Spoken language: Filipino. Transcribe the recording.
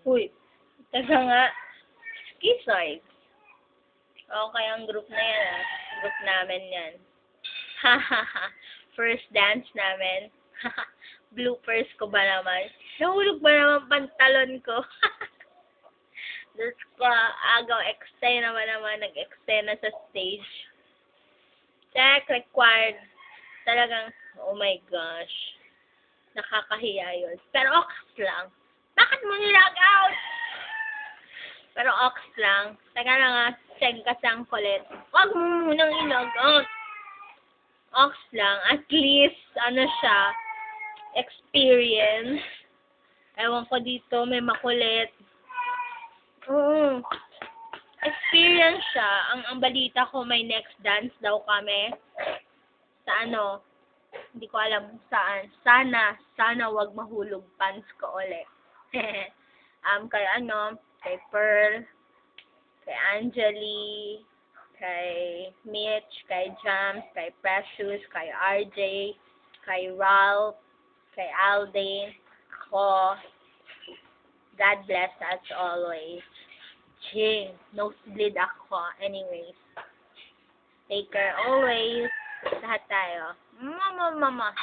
Uy, taga nga. Schizoid. Okay, ang group na yan, ah. Group namin yan. Hahaha. First dance namin. Bloopers ko ba naman? Nahulog ba naman pantalon ko? Diyos ko, agaw, naman, nag-extend na sa stage. Check, required. Talagang, oh my gosh. Nakakahiya yun. Pero ox lang. Bakit mo nilag out? Pero ox lang. Teka na nga, check ka sang kulit. Huwag mo munang ilag out. Ox lang. At least, ano siya, experience. Ewan ko dito, may makulit. Oo. Experience siya. Ang balita ko, may next dance daw kami. Sa ano, hindi ko alam saan. Sana wag mahulog pants ko ulit. Kay ano, kay Pearl, kay Angeli, kay Mitch, kay Jams, kay Precious, kay RJ, kay Ralph, kay Alden, ako. God bless as always. Ching, nosebleed ako. Anyways, take care always. Lahat tayo. Mama.